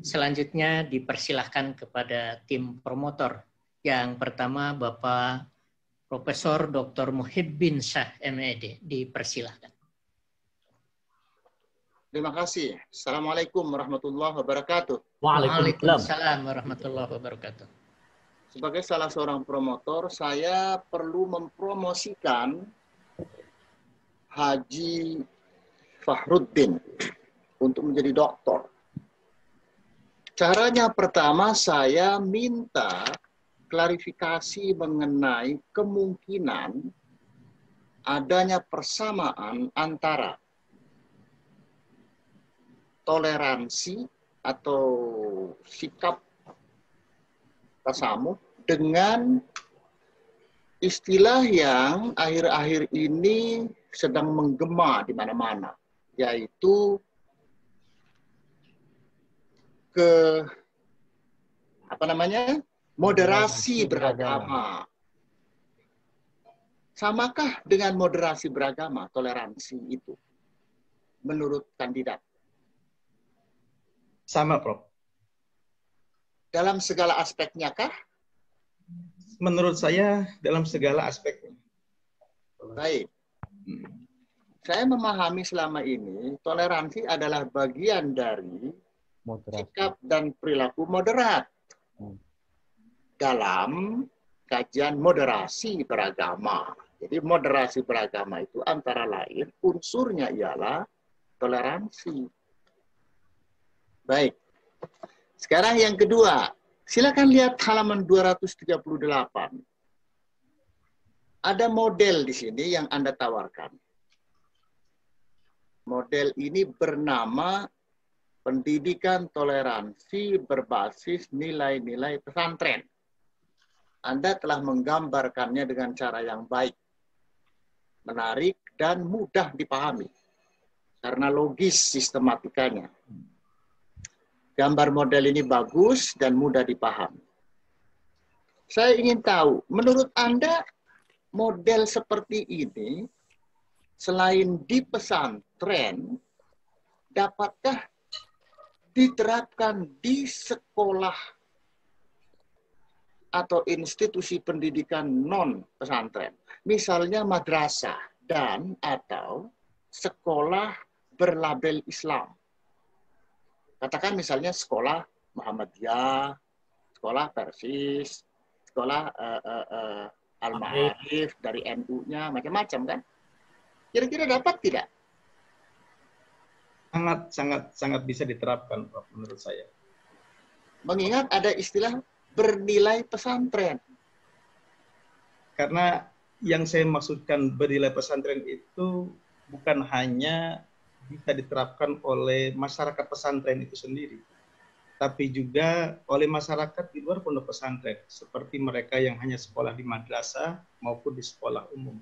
Selanjutnya dipersilahkan kepada tim promotor. Yang pertama Bapak Profesor Dr. Muhibbin Syah MED, dipersilahkan. Terima kasih. Assalamualaikum warahmatullahi wabarakatuh. Waalaikumsalam warahmatullahi wabarakatuh. Sebagai salah seorang promotor, saya perlu mempromosikan Haji Fakhruddin untuk menjadi doktor. Caranya pertama, saya minta klarifikasi mengenai kemungkinan adanya persamaan antara toleransi atau sikap tasamuh dengan istilah yang akhir-akhir ini sedang menggema di mana-mana, yaitu moderasi beragama. Samakah dengan moderasi beragama, toleransi itu menurut kandidat? Sama, Prof. Dalam segala aspeknya kah? Menurut saya dalam segala aspeknya. Baik. Saya memahami selama ini toleransi adalah bagian dari sikap dan perilaku moderat dalam kajian moderasi beragama. Jadi moderasi beragama itu antara lain unsurnya ialah toleransi. Baik. Sekarang yang kedua, silakan lihat halaman 238. Ada model di sini yang Anda tawarkan. Model ini bernama pendidikan toleransi berbasis nilai-nilai pesantren. Anda telah menggambarkannya dengan cara yang baik, menarik, dan mudah dipahami. Karena logis sistematikanya. Gambar model ini bagus dan mudah dipahami. Saya ingin tahu, menurut Anda model seperti ini, selain di pesantren, dapatkah diterapkan di sekolah atau institusi pendidikan non-pesantren? Misalnya madrasah dan atau sekolah berlabel Islam. Katakan misalnya sekolah Muhammadiyah, sekolah Persis, sekolah Al-Ma'arif dari NU-nya, macam-macam kan? Kira-kira dapat tidak? Sangat bisa diterapkan, Prof, menurut saya. Mengingat ada istilah bernilai pesantren. Karena yang saya maksudkan bernilai pesantren itu bukan hanya bisa diterapkan oleh masyarakat pesantren itu sendiri, tapi juga oleh masyarakat di luar pondok pesantren, seperti mereka yang hanya sekolah di madrasah maupun di sekolah umum.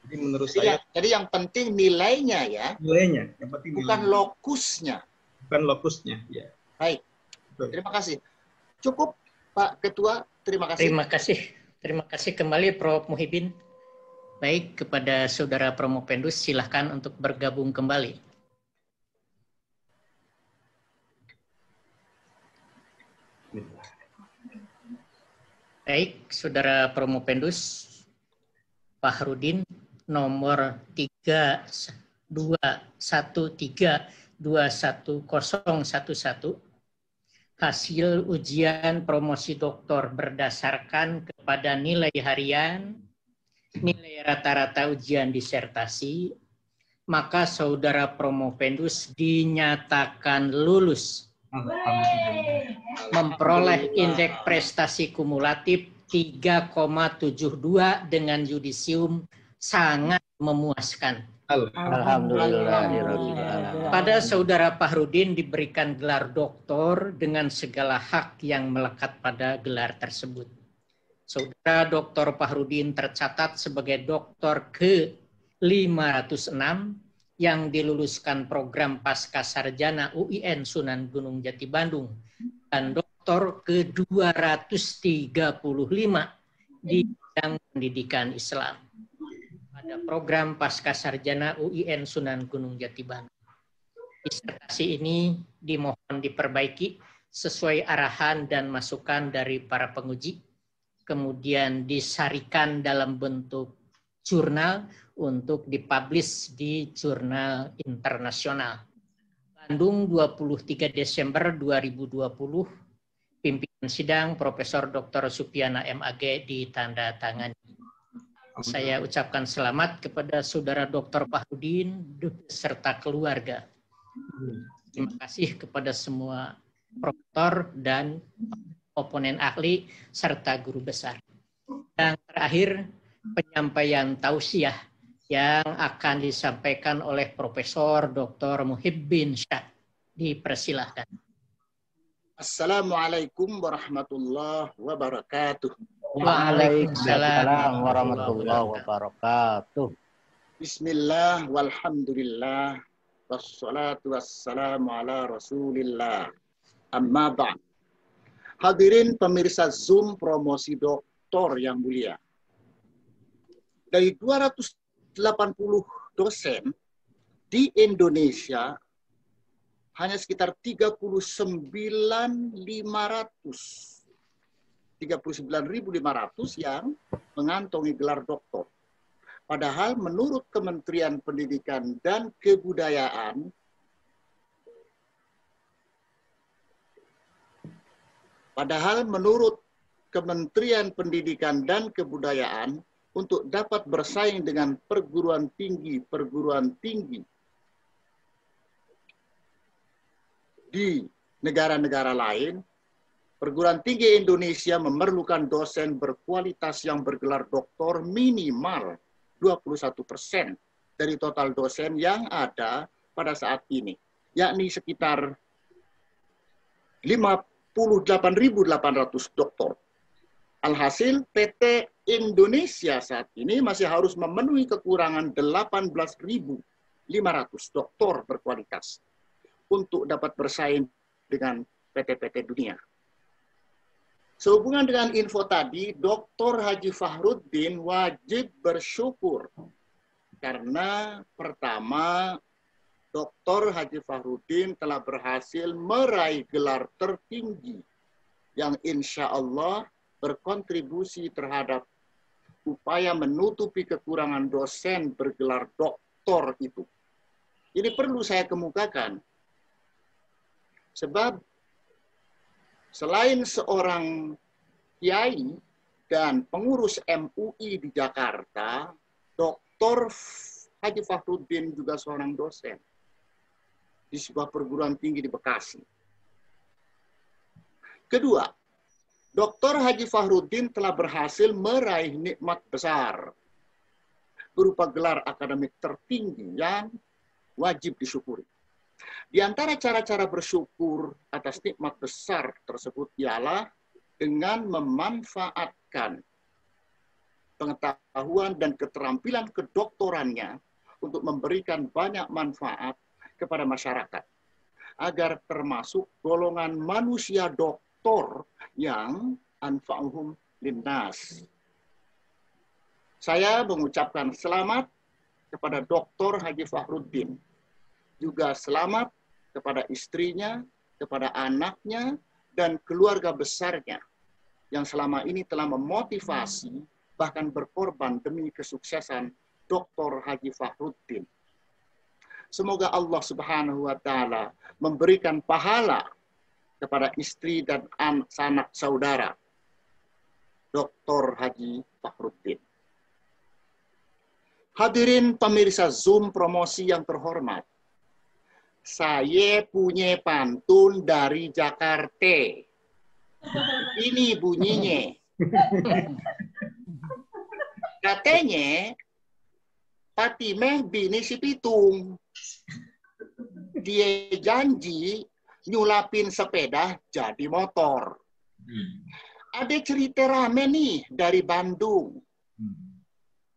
Jadi menurut saya, jadi yang penting nilainya ya. Nilainya, yang penting bukan nilainya. Lokusnya. Bukan lokusnya, ya. Baik. Betul. Terima kasih. Cukup, Pak Ketua. Terima kasih. Terima kasih. Terima kasih kembali Prof. Muhibbin. Baik, kepada Saudara Promopendus silahkan untuk bergabung kembali. Baik, Saudara Promopendus Fakhruddin nomor 3213211011, hasil ujian promosi doktor berdasarkan kepada nilai harian, nilai rata-rata ujian disertasi, maka Saudara Promopendus dinyatakan lulus. Memperoleh indeks prestasi kumulatif 3,72 dengan yudisium sangat memuaskan. Alhamdulillah. Pada Saudara Fakhruddin diberikan gelar doktor dengan segala hak yang melekat pada gelar tersebut. Saudara Dr. Fakhruddin tercatat sebagai doktor ke-506 yang diluluskan program Pascasarjana UIN Sunan Gunung Jati Bandung dan doktor ke-235 di bidang pendidikan Islam pada program Pascasarjana UIN Sunan Gunung Jati Bandung. Disertasi ini dimohon diperbaiki sesuai arahan dan masukan dari para penguji, kemudian disarikan dalam bentuk jurnal untuk dipublish di jurnal internasional. Bandung 23 Desember 2020, pimpinan sidang Profesor Dr. Supiana MAG ditandatangani. Saya ucapkan selamat kepada Saudara Dr. Fahrudin serta keluarga. Terima kasih kepada semua profesor dan oponen ahli serta guru besar. Yang terakhir, penyampaian tausiah yang akan disampaikan oleh Profesor Dr. Muhibbin Syah. Dipersilahkan. Assalamualaikum warahmatullahi wabarakatuh. Waalaikumsalam warahmatullahi wabarakatuh. Bismillah walhamdulillah wassalatu wassalamu ala rasulillah. Amma ba'd. Hadirin pemirsa Zoom promosi doktor yang mulia. Dari 280 dosen di Indonesia, hanya sekitar 39.500 yang mengantongi gelar doktor. Padahal menurut Kementerian Pendidikan dan Kebudayaan, untuk dapat bersaing dengan perguruan tinggi di negara-negara lain, perguruan tinggi Indonesia memerlukan dosen berkualitas yang bergelar doktor minimal 21% dari total dosen yang ada pada saat ini, yakni sekitar 58.800 doktor. Alhasil, PT Indonesia saat ini masih harus memenuhi kekurangan 18.500 doktor berkualitas untuk dapat bersaing dengan PT-PT dunia. Sehubungan dengan info tadi, Dr. Haji Fahrudin wajib bersyukur karena pertama, Dr. Haji Fahrudin telah berhasil meraih gelar tertinggi yang insya Allah berkontribusi terhadap upaya menutupi kekurangan dosen bergelar doktor itu. Ini perlu saya kemukakan, sebab selain seorang kiai dan pengurus MUI di Jakarta, Dr. Haji Fahrudin juga seorang dosen di sebuah perguruan tinggi di Bekasi. Kedua, Dr. Haji Fahrudin telah berhasil meraih nikmat besar berupa gelar akademik tertinggi yang wajib disyukuri. Di antara cara-cara bersyukur atas nikmat besar tersebut ialah dengan memanfaatkan pengetahuan dan keterampilan kedoktorannya untuk memberikan banyak manfaat kepada masyarakat, agar termasuk golongan manusia doktor yang anfa'uhum linnas. Saya mengucapkan selamat kepada Dr. Haji Fahrudin. Juga selamat kepada istrinya, kepada anaknya, dan keluarga besarnya yang selama ini telah memotivasi, bahkan berkorban demi kesuksesan Dr. Haji Fahrudin. Semoga Allah Subhanahu wa Ta'ala memberikan pahala kepada istri dan sanak saudara Dr. Haji Fahrudin. Hadirin pemirsa Zoom promosi yang terhormat, saya punya pantun dari Jakarta. Ini bunyinya. Katanya, Fatimah bini si Pitung. Dia janji nyulapin sepeda jadi motor. Ada cerita rame nih dari Bandung.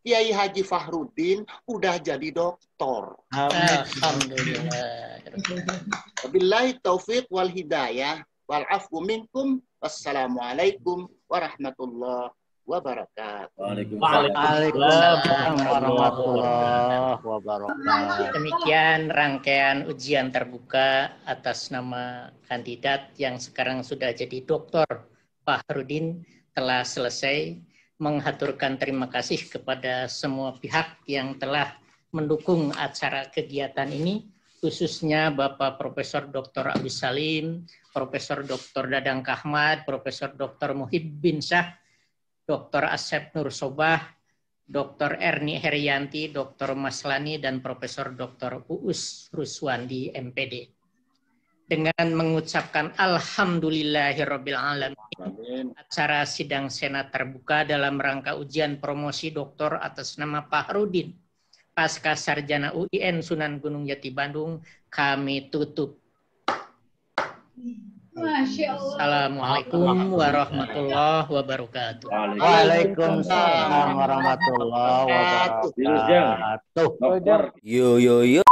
Kiai Haji Fahrudin udah jadi doktor. Alhamdulillah. Wabillahi taufiq wal hidayah wal afwu minkum. Wassalamualaikum warahmatullahi wabarakatuh. Waalaikumsalam warahmatullahi wabarakatuh. Demikian rangkaian ujian terbuka atas nama kandidat yang sekarang sudah jadi Dr. Fahrudin telah selesai. Menghaturkan terima kasih kepada semua pihak yang telah mendukung acara kegiatan ini, khususnya Bapak Profesor Dr. Abdus Salim, Profesor Dr. Dadang Kahmad, Profesor Dr. Muhibbin Syah, Dr. Asep Nur Sobah, Dr. Erni Herianti, Dr. Maslani, dan Profesor Dr. Uus Ruswandi, MPD. Dengan mengucapkan Alhamdulillahirabbil alamin, acara sidang Senat terbuka dalam rangka ujian promosi doktor atas nama Fahrudin, Pasca Sarjana UIN Sunan Gunung Jati Bandung, kami tutup. Masya Allah. Assalamualaikum warahmatullahi wabarakatuh. Waalaikumsalam warahmatullahi wabarakatuh. Yo yo yo.